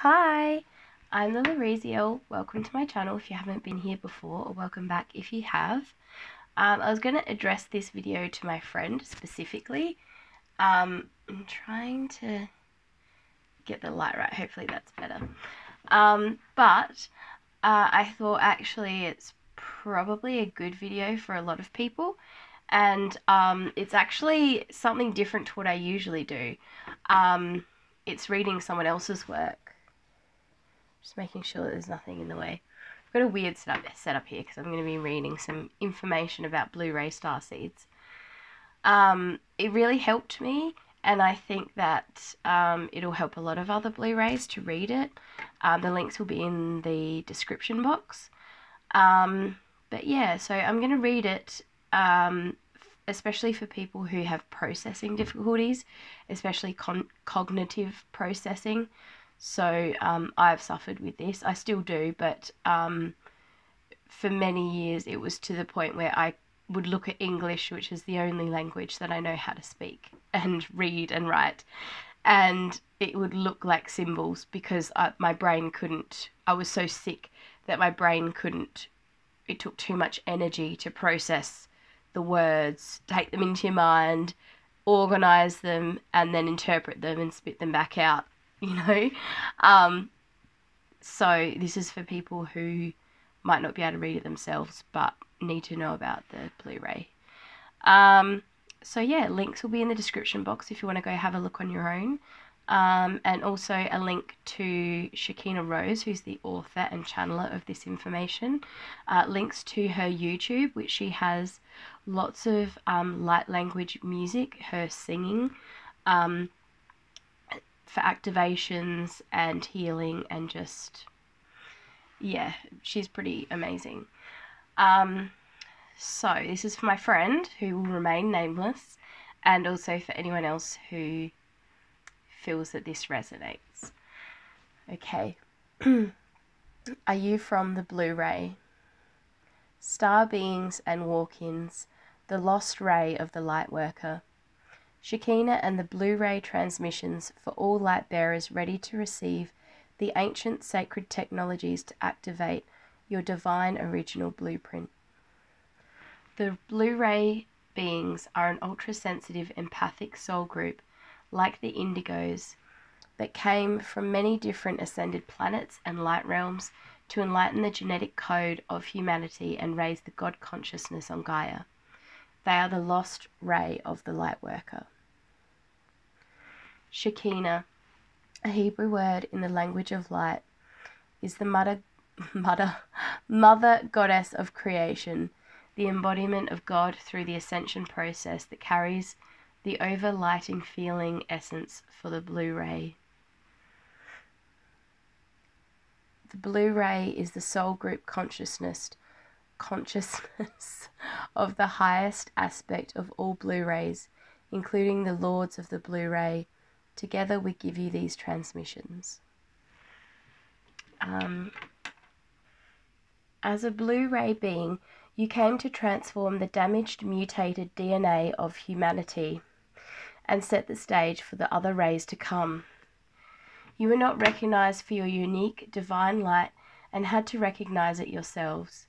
Hi, I'm Lilarhixiel. Welcome to my channel if you haven't been here before, or welcome back if you have. I was going to address this video to my friend specifically. I'm trying to get the light right, hopefully that's better. But I thought actually it's probably a good video for a lot of people, and it's actually something different to what I usually do. It's reading someone else's work. Just making sure that there's nothing in the way. I've got a weird setup here because I'm going to be reading some information about Blu-ray Starseeds. It really helped me, and I think that it'll help a lot of other Blu-rays to read it. The links will be in the description box. But yeah, so I'm going to read it, especially for people who have processing difficulties, especially cognitive processing. So I've suffered with this. I still do, but for many years it was to the point where I would look at English, which is the only language that I know how to speak and read and write, and it would look like symbols because my brain couldn't. I was so sick that my brain couldn't. It took too much energy to process the words, take them into your mind, organize them, and then interpret them and spit them back out. So this is for people who might not be able to read it themselves but need to know about the Blu-ray. So yeah, links will be in the description box if you want to go have a look on your own. And also a link to Shekina Rose, who's the author and channeler of this information. Links to her YouTube, which she has lots of light language music, her singing, for activations and healing, and just, yeah, she's pretty amazing. So this is for my friend who will remain nameless, and also for anyone else who feels that this resonates. Okay. Are you from the Blu-ray? Star beings and walk-ins, the lost ray of the light worker. Shekina and the Blu-ray transmissions for all light bearers ready to receive the ancient sacred technologies to activate your divine original blueprint. The Blu-ray beings are an ultra-sensitive empathic soul group like the Indigos that came from many different ascended planets and light realms to enlighten the genetic code of humanity and raise the God consciousness on Gaia. They are the lost ray of the light worker. Shekina, a Hebrew word in the language of light, is the mother goddess of creation, the embodiment of God through the Ascension process that carries the over-lighting feeling essence for the Blu-ray. The Blu-ray is the soul group consciousness of the highest aspect of all Blu-rays, including the Lords of the Blu-ray. Together we give you these transmissions. As a Blu-ray being, you came to transform the damaged, mutated DNA of humanity and set the stage for the other rays to come. You were not recognized for your unique divine light and had to recognize it yourselves.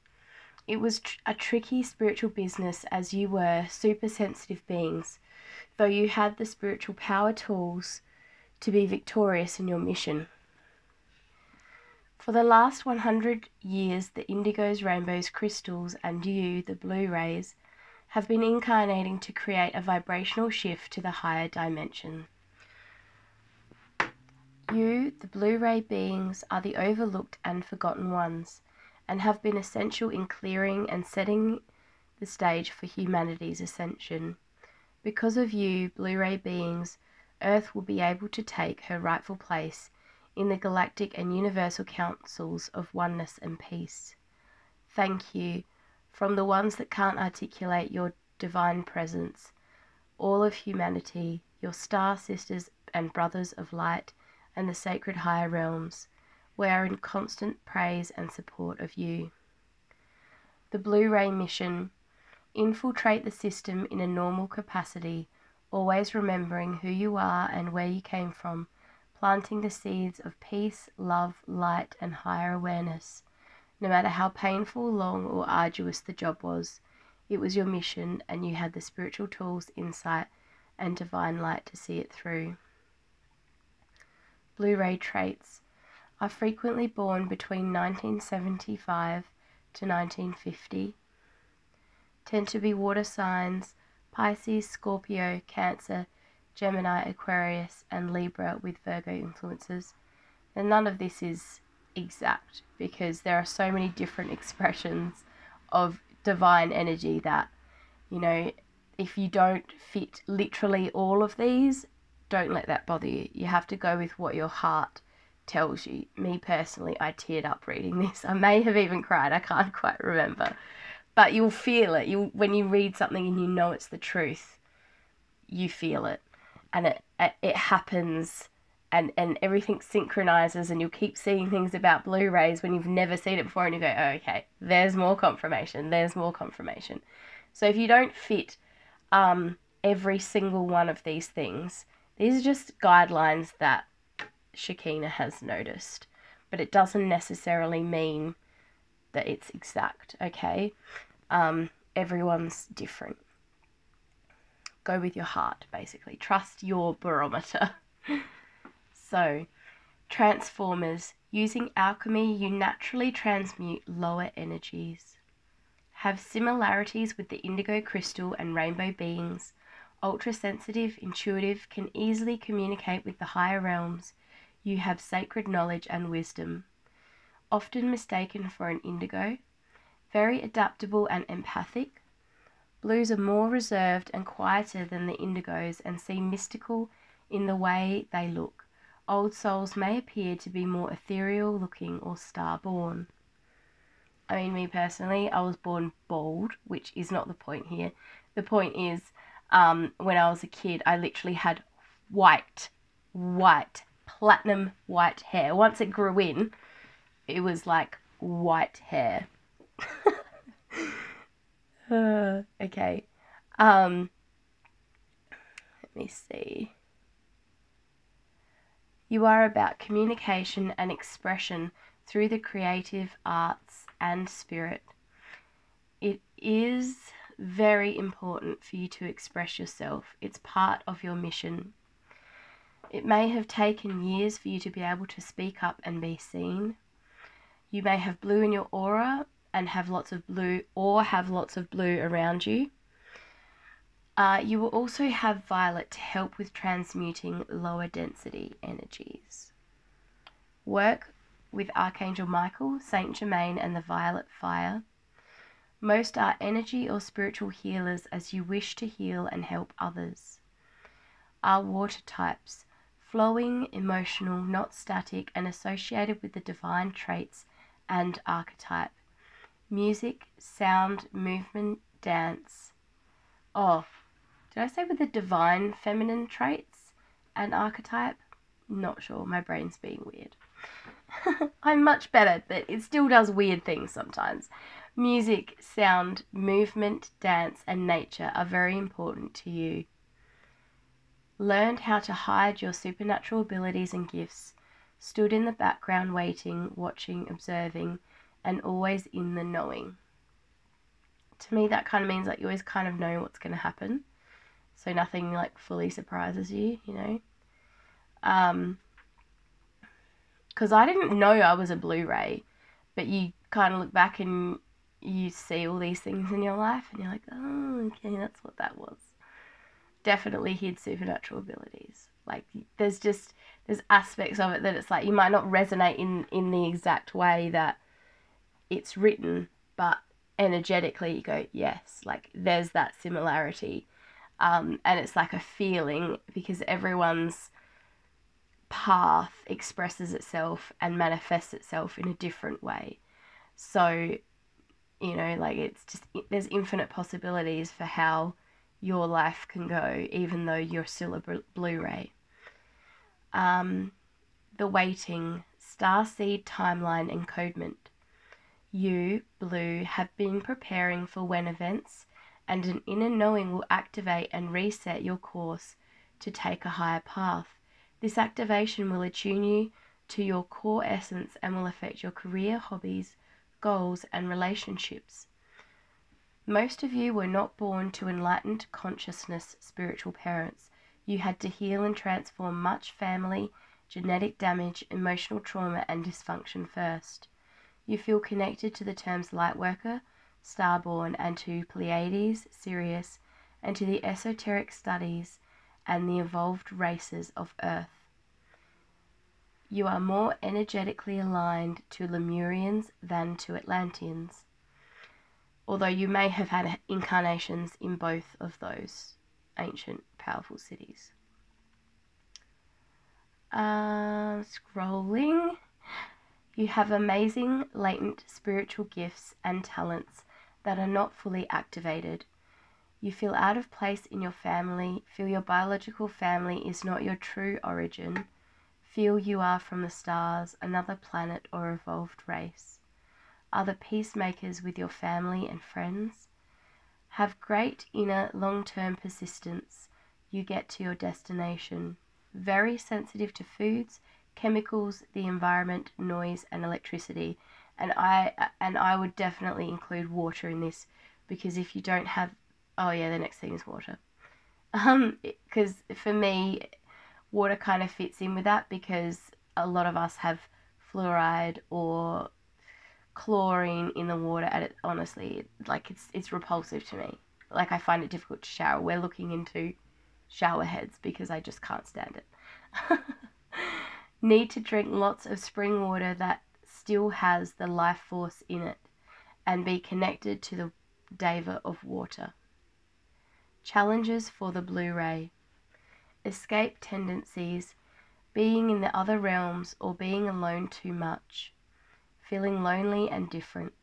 It was a tricky spiritual business, as you were super sensitive beings, though you had the spiritual power tools to be victorious in your mission. For the last 100 years, the indigos, rainbows, crystals, and you, the Blu-rays, have been incarnating to create a vibrational shift to the higher dimension. You, the Blu-ray beings, are the overlooked and forgotten ones, and have been essential in clearing and setting the stage for humanity's ascension. Because of you, Blu-ray beings, Earth will be able to take her rightful place in the galactic and universal councils of oneness and peace. Thank you, from the ones that can't articulate your divine presence, all of humanity, your star sisters and brothers of light, and the sacred higher realms. We are in constant praise and support of you. The Blu-ray mission. Infiltrate the system in a normal capacity, always remembering who you are and where you came from, planting the seeds of peace, love, light, and higher awareness. No matter how painful, long, or arduous the job was, it was your mission, and you had the spiritual tools, insight, and divine light to see it through. Blu-Ray Traits are frequently born between 1975 to 1950. Tend to be water signs: Pisces, Scorpio, Cancer, Gemini, Aquarius, and Libra with Virgo influences. And none of this is exact because there are so many different expressions of divine energy that, you know, if you don't fit literally all of these, don't let that bother you. You have to go with what your heart tells you. Me personally, I teared up reading this. I may have even cried. I can't quite remember. But you'll feel it. When you read something and you know it's the truth, you feel it. And it happens, and everything synchronizes, and you'll keep seeing things about Blu-rays when you've never seen it before, and you go, oh, okay, there's more confirmation, there's more confirmation. So if you don't fit every single one of these things, these are just guidelines that Shekina has noticed, but it doesn't necessarily mean that it's exact, okay? Everyone's different. Go with your heart, basically. Trust your barometer. So, Transformers. Using alchemy, you naturally transmute lower energies. Have similarities with the indigo crystal and rainbow beings. Ultra-sensitive, intuitive, can easily communicate with the higher realms. You have sacred knowledge and wisdom. Often mistaken for an indigo. Very adaptable and empathic. Blues are more reserved and quieter than the indigos and seem mystical in the way they look. Old souls may appear to be more ethereal looking or star-born. I mean, me personally, I was born bald, which is not the point here. The point is, when I was a kid, I literally had white, platinum white hair. Once it grew in, it was like white hair. Okay. Let me see. You are about communication and expression through the creative arts and spirit. It is very important for you to express yourself. It's part of your mission. It may have taken years for you to be able to speak up and be seen. You may have blue in your aura and have lots of blue, or have lots of blue around you. You will also have violet to help with transmuting lower density energies. Work with Archangel Michael, Saint Germain, and the violet fire. Most are energy or spiritual healers as you wish to heal and help others. Are water types: flowing, emotional, not static, and associated with the divine traits and archetype. Music, sound, movement, dance. Oh, did I say with the divine feminine traits and archetype? Not sure, my brain's being weird. I'm much better, but it still does weird things sometimes. Music, sound, movement, dance, and nature are very important to you. Learned how to hide your supernatural abilities and gifts. Stood in the background waiting, watching, observing, and always in the knowing. To me, that kind of means like you always kind of know what's going to happen. So nothing like fully surprises you, you know. Because I didn't know I was a Blu-ray, but you kind of look back and you see all these things in your life and you're like, oh, okay, that's what that was. Definitely hid supernatural abilities. Like there's aspects of it that it's like you might not resonate in the exact way that it's written, but energetically you go, yes, like there's that similarity. And it's like a feeling because everyone's path expresses itself and manifests itself in a different way. So, you know, like it's just, there's infinite possibilities for how your life can go, even though you're still a Blu-ray. The waiting, Starseed timeline encodement. You, Blue, have been preparing for when events, and an inner knowing will activate and reset your course to take a higher path. This activation will attune you to your core essence and will affect your career, hobbies, goals, and relationships. Most of you were not born to enlightened consciousness spiritual parents. You had to heal and transform much family, genetic damage, emotional trauma, and dysfunction first. You feel connected to the terms Lightworker, Starborn, and to Pleiades, Sirius, and to the esoteric studies and the evolved races of Earth. You are more energetically aligned to Lemurians than to Atlanteans, although you may have had incarnations in both of those ancient, powerful cities. Scrolling. You have amazing latent spiritual gifts and talents that are not fully activated. You feel out of place in your family, feel your biological family is not your true origin, feel you are from the stars, another planet or evolved race. Are the peacemakers with your family and friends. Have great inner long-term persistence. You get to your destination. Very sensitive to foods, chemicals, the environment, noise, and electricity. And I would definitely include water in this, because if you don't have, oh yeah, the next thing is water. Because for me, water kind of fits in with that, because a lot of us have fluoride or chlorine in the water, and it honestly, like, it's repulsive to me. Like, I find it difficult to shower. We're looking into shower heads because I just can't stand it. Need to drink lots of spring water that still has the life force in it and be connected to the Deva of water. Challenges for the Blu-ray. Escape tendencies, being in the other realms or being alone too much, feeling lonely and different.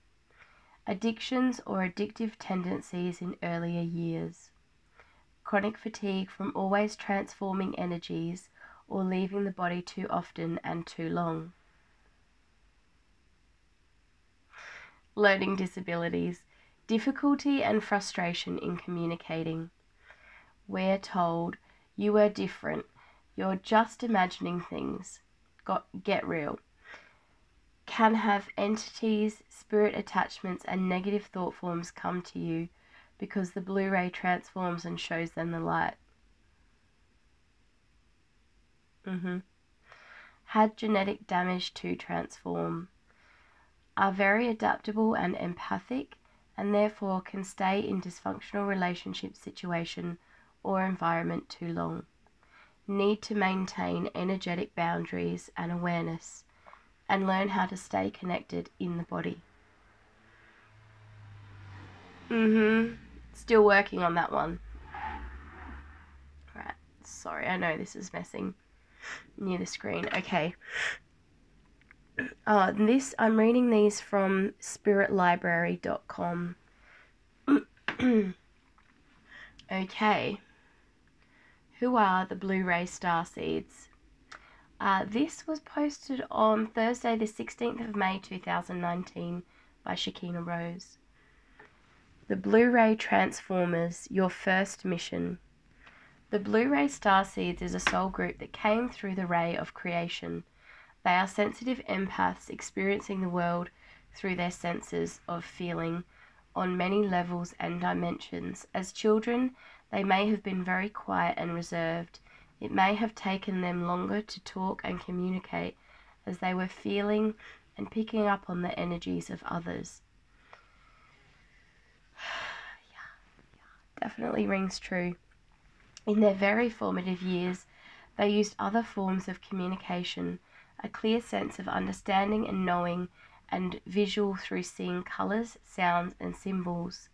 Addictions or addictive tendencies in earlier years. Chronic fatigue from always transforming energies or leaving the body too often and too long. Learning disabilities. Difficulty and frustration in communicating. We're told, you are different. You're just imagining things. Get real. Can have entities, spirit attachments, and negative thought forms come to you because the Blu-ray transforms and shows them the light. Had genetic damage to transform. Are very adaptable and empathic, and therefore can stay in dysfunctional relationship situation or environment too long. Need to maintain energetic boundaries and awareness, and learn how to stay connected in the body. Still working on that one. Right, sorry, I know this is messing near the screen. Okay. I'm reading these from spiritlibrary.com. Okay. Who are the Blu-ray Starseeds? This was posted on Thursday the 16th of May 2019 by Shekina Rose. The Blu-ray Transformers, your first mission. The Blu-ray Starseeds is a soul group that came through the ray of creation. They are sensitive empaths experiencing the world through their senses of feeling on many levels and dimensions. As children, they may have been very quiet and reserved. It may have taken them longer to talk and communicate as they were feeling and picking up on the energies of others. Definitely rings true. In their very formative years, they used other forms of communication, a clear sense of understanding and knowing, and visual through seeing colours, sounds, and symbols.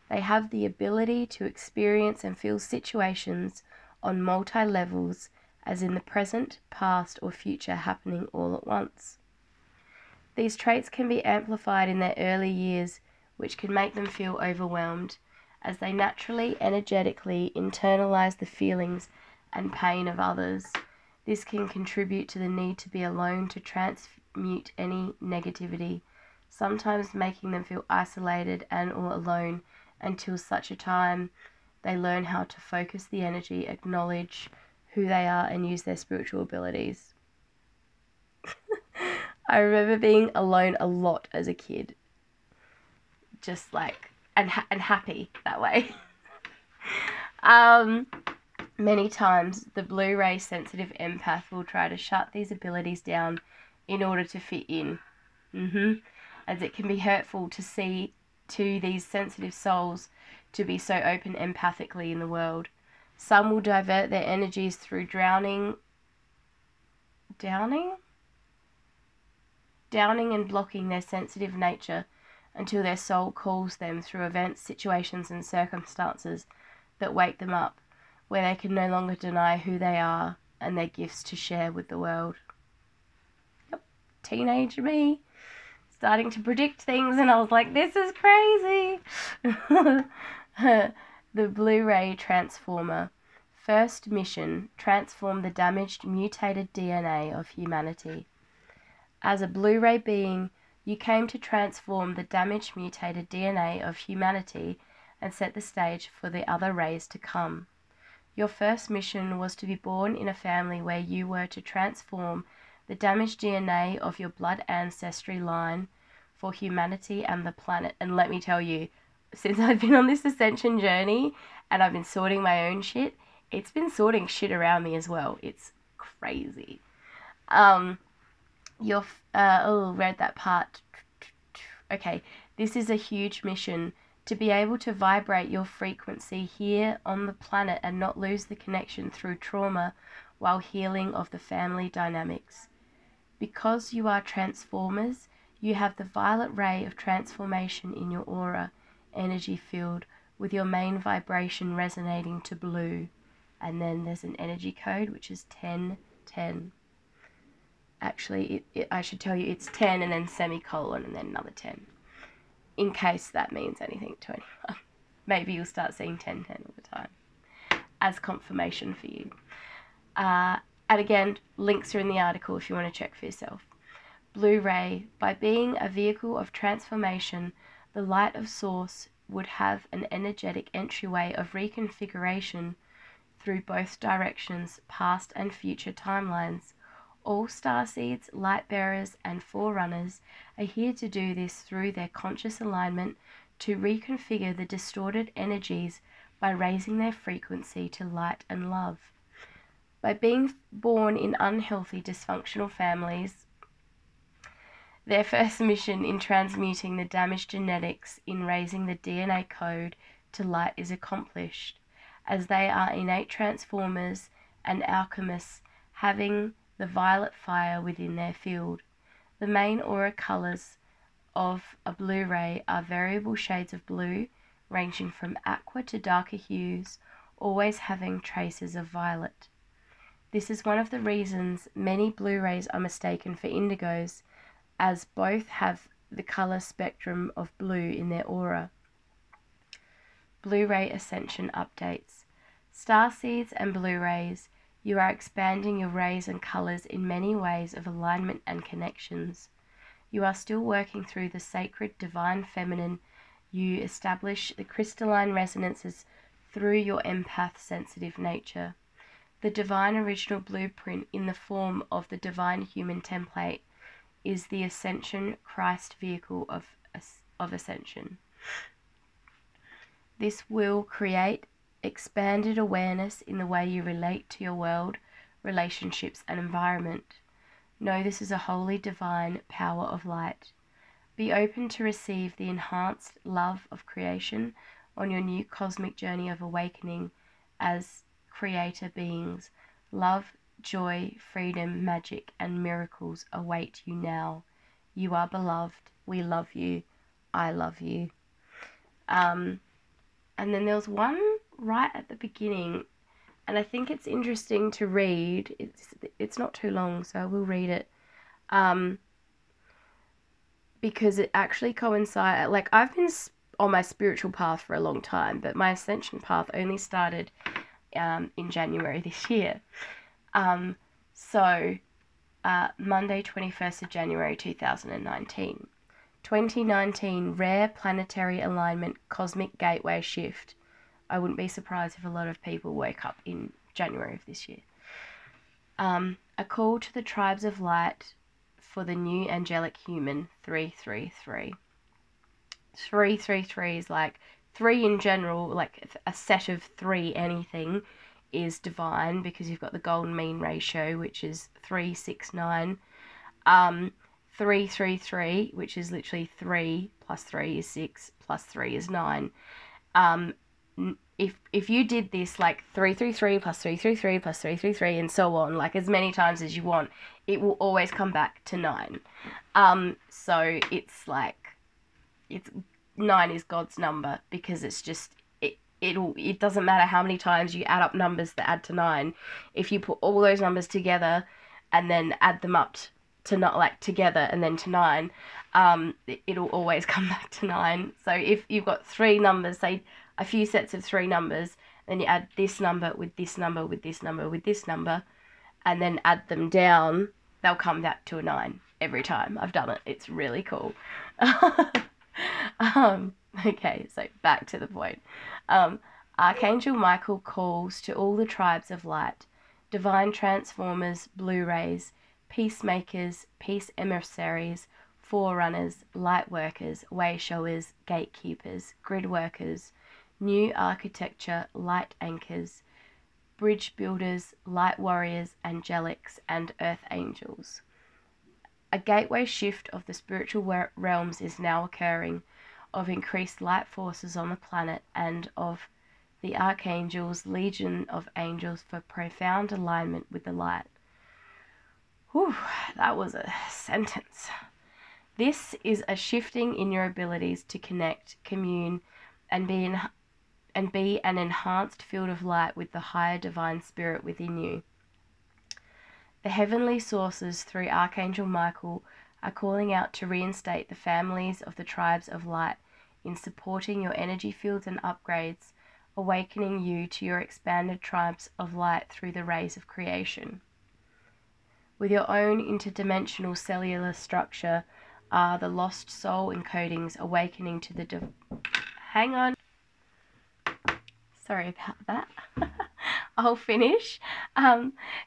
They have the ability to experience and feel situations on multi-levels, as in the present, past, or future happening all at once. These traits can be amplified in their early years, which can make them feel overwhelmed, as they naturally, energetically internalize the feelings and pain of others. This can contribute to the need to be alone to transmute any negativity, sometimes making them feel isolated and or alone until such a time they learn how to focus the energy, acknowledge who they are and use their spiritual abilities. I remember being alone a lot as a kid. Just like, and happy that way. Many times the Blu-ray sensitive empath will try to shut these abilities down in order to fit in. As it can be hurtful to see to these sensitive souls to be so open empathically in the world. Some will divert their energies through drowning and blocking their sensitive nature until their soul calls them through events, situations and circumstances that wake them up, where they can no longer deny who they are and their gifts to share with the world. Yep. Teenage me starting to predict things, and I was like, this is crazy. The Blu-ray Transformer. First mission, transform the damaged, mutated DNA of humanity. As a Blu-ray being, you came to transform the damaged, mutated DNA of humanity and set the stage for the other rays to come. Your first mission was to be born in a family where you were to transform the damaged DNA of your blood ancestry line for humanity and the planet. And let me tell you, since I've been on this ascension journey and I've been sorting my own shit, it's been sorting shit around me as well. It's crazy. Read that part. Okay, this is a huge mission, to be able to vibrate your frequency here on the planet and not lose the connection through trauma while healing of the family dynamics. Because you are transformers, you have the violet ray of transformation in your aura energy field, with your main vibration resonating to blue. And then there's an energy code, which is 1010. Actually, I should tell you it's 10 and then semicolon and then another 10. In case that means anything to anyone. Maybe you'll start seeing 1010 all the time as confirmation for you. And again, links are in the article if you want to check for yourself. Blu-ray, by being a vehicle of transformation, the light of source would have an energetic entryway of reconfiguration through both directions, past and future timelines. All starseeds, light bearers, and forerunners are here to do this through their conscious alignment to reconfigure the distorted energies by raising their frequency to light and love. By being born in unhealthy, dysfunctional families, their first mission in transmuting the damaged genetics in raising the DNA code to light is accomplished, as they are innate transformers and alchemists having the violet fire within their field. The main aura colors of a Blu-ray are variable shades of blue, ranging from aqua to darker hues, always having traces of violet. This is one of the reasons many Blu-rays are mistaken for indigos, as both have the color spectrum of blue in their aura. Blu-ray Ascension updates. Starseeds and Blu-rays, you are expanding your rays and colors in many ways of alignment and connections. You are still working through the sacred divine feminine. You establish the crystalline resonances through your empath sensitive nature. The divine original blueprint in the form of the divine human template is the Ascension Christ vehicle of Ascension. This will create expanded awareness in the way you relate to your world, relationships, and environment. Know this is a holy divine power of light. Be open to receive the enhanced love of creation on your new cosmic journey of awakening as creator beings. Love, joy, freedom, magic, and miracles await you now. You are beloved. We love you. I love you. And then there was one right at the beginning, and I think it's interesting to read. It's not too long, so I will read it. Because it actually coincides. Like, I've been on my spiritual path for a long time, but my ascension path only started in January this year. Monday, 21st of January 2019. 2019, rare planetary alignment, cosmic gateway shift. I wouldn't be surprised if a lot of people woke up in January of this year. A call to the tribes of light for the new angelic human, 333. 333 is like 3 in general, like a set of 3 anything is divine, because you've got the golden mean ratio, which is 369. 333, which is literally 3 plus 3 is 6 plus 3 is 9. If you did this like 333 plus 333 plus 333 and so on, like as many times as you want, it will always come back to 9. So it's like, it's 9 is God's number, because it's just, it doesn't matter how many times you add up numbers that add to 9. If you put all those numbers together and then add them up to not like together and then to 9, it'll always come back to 9. So if you've got 3 numbers, say a few sets of 3 numbers, then you add this number with this number with this number with this number, and then add them down, they'll come back to a 9 every time. I've done it. It's really cool. Okay, so back to the point. Archangel Michael calls to all the tribes of light, divine transformers, Blu-rays, peacemakers, peace emissaries, forerunners, light workers, way showers, gatekeepers, grid workers, new architecture, light anchors, bridge builders, light warriors, angelics, and earth angels. A gateway shift of the spiritual realms is now occurring, of increased light forces on the planet, and of the archangels, legion of angels for profound alignment with the light. Whew, that was a sentence. This is a shifting in your abilities to connect, commune, and be an enhanced field of light with the higher divine spirit within you. The heavenly sources through Archangel Michael are calling out to reinstate the families of the tribes of light in supporting your energy fields and upgrades, awakening you to your expanded tribes of light through the rays of creation. With your own interdimensional cellular structure are the lost soul encodings awakening to the Hang on. Sorry about that. I'll finish.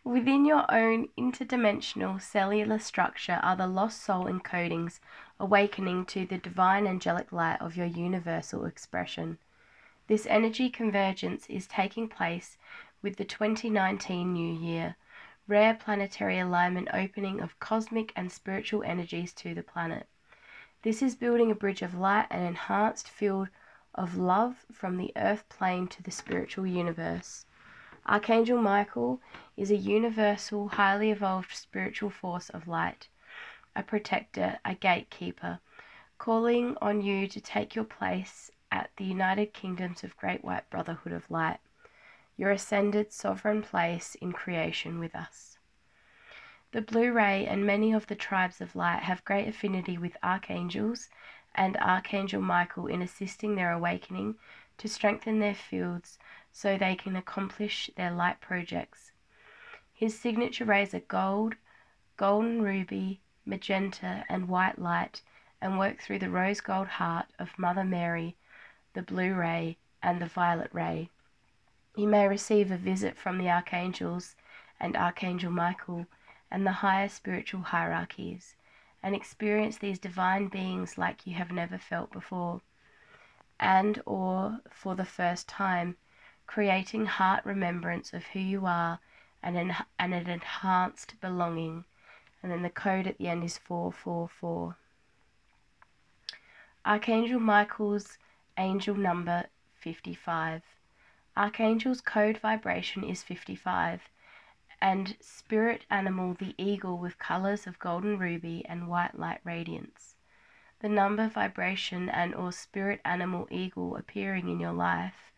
Within your own interdimensional cellular structure are the lost soul encodings awakening to the divine angelic light of your universal expression. This energy convergence is taking place with the 2019 New Year, rare planetary alignment opening of cosmic and spiritual energies to the planet. This is building a bridge of light and enhanced field of love from the earth plane to the spiritual universe. Archangel Michael is a universal, highly evolved spiritual force of light, a protector, a gatekeeper, calling on you to take your place at the United Kingdoms of Great White Brotherhood of Light, your ascended sovereign place in creation with us. The Blu-ray and many of the tribes of light have great affinity with archangels and Archangel Michael in assisting their awakening to strengthen their fields so they can accomplish their light projects. His signature rays are gold, golden ruby, magenta, and white light, and work through the rose gold heart of Mother Mary, the blue ray, and the violet ray. You may receive a visit from the archangels and Archangel Michael and the higher spiritual hierarchies, and experience these divine beings like you have never felt before, and or for the first time, creating heart remembrance of who you are and an enhanced belonging. And then the code at the end is 444. Archangel Michael's angel number 55. Archangel's code vibration is 55, and spirit animal the eagle with colors of golden ruby and white light radiance. The number, vibration, and or spirit animal eagle appearing in your life,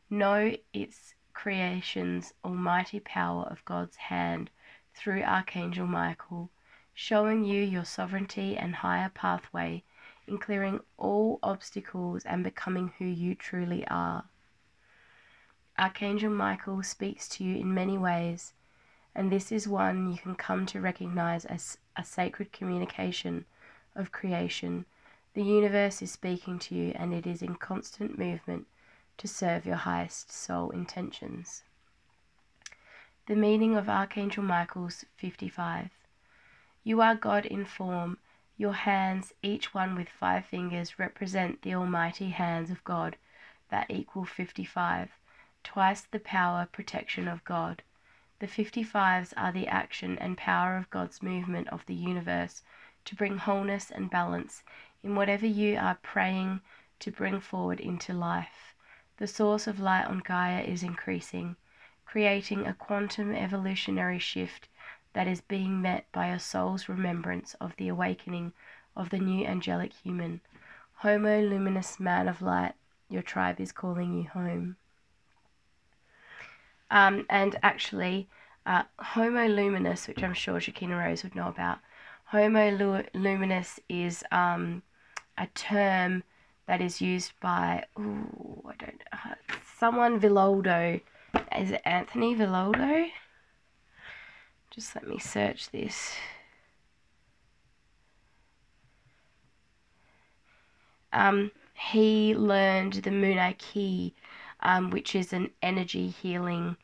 know its creation's almighty power of God's hand through Archangel Michael, showing you your sovereignty and higher pathway in clearing all obstacles and becoming who you truly are. Archangel Michael speaks to you in many ways, and this is one you can come to recognize as a sacred communication of creation. The universe is speaking to you, and it is in constant movement to serve your highest soul intentions. The meaning of Archangel Michael's 55. You are God in form. Your hands, each one with 5 fingers, represent the almighty hands of God that equal 55, twice the power, protection of God. The 55s are the action and power of God's movement of the universe to bring wholeness and balance in whatever you are praying to bring forward into life. The source of light on Gaia is increasing, creating a quantum evolutionary shift that is being met by your soul's remembrance of the awakening of the new angelic human. Homo luminous man of light, your tribe is calling you home. And actually, Homo luminous, which I'm sure Shekina Rose would know about, Homo luminous is a term that is used by, someone Villoldo. Is it Anthony Villoldo? Just let me search this. He learned the Munay Ki, which is an energy healing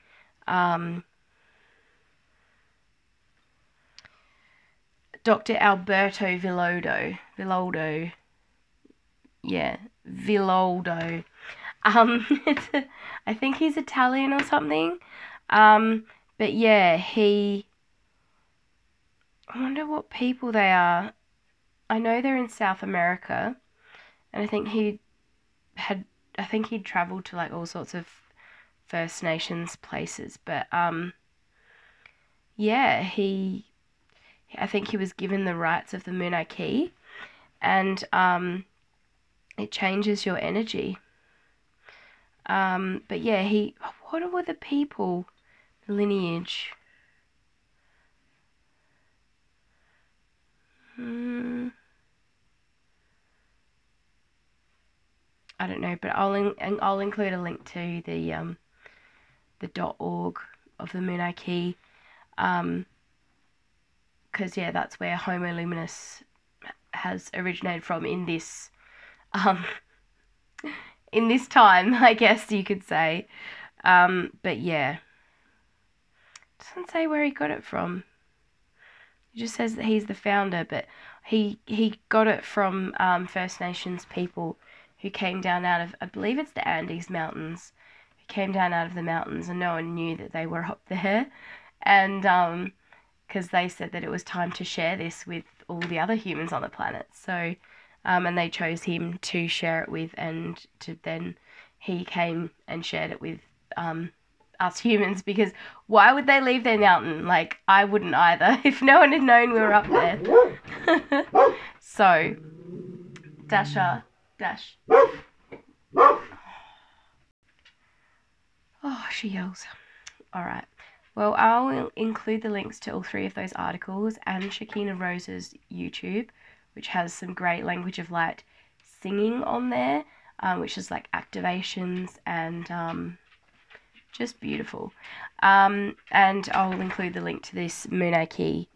Dr. Alberto Villoldo. Yeah, Villoldo. I think he's Italian or something. But yeah, I wonder what people they are. I know they're in South America, and I think he'd traveled to like all sorts of First Nations places, but yeah, I think he was given the rights of the Munay Ki, and it changes your energy. But yeah, what were the people, the lineage? I don't know, but I'll include a link to the .org of the Munay Ki, because yeah, that's where Homo luminous has originated from in this time, I guess you could say. But yeah, doesn't say where he got it from. It just says that he's the founder, but he got it from First Nations people who came down out of, I believe it's the Andes Mountains, who came down out of the mountains, and no one knew that they were up there, and because they said that it was time to share this with all the other humans on the planet. So and they chose him to share it with, and then he came and shared it with us humans, because why would they leave their mountain? Like, I wouldn't either if no one had known we were up there. So Dasha. Oh, she yells. Alright. Well, I'll include the links to all 3 of those articles and Shekina Rose's YouTube, which has some great Language of Light singing on there, which is like activations and just beautiful. And I'll include the link to this Munay Ki,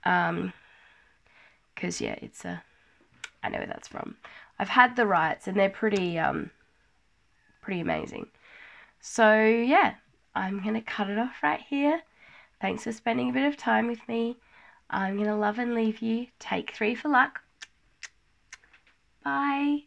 because yeah, I know where that's from. I've had the rights and they're pretty amazing. So yeah, I'm gonna cut it off right here. Thanks for spending a bit of time with me. I'm gonna love and leave you. Take 3 for luck. Bye.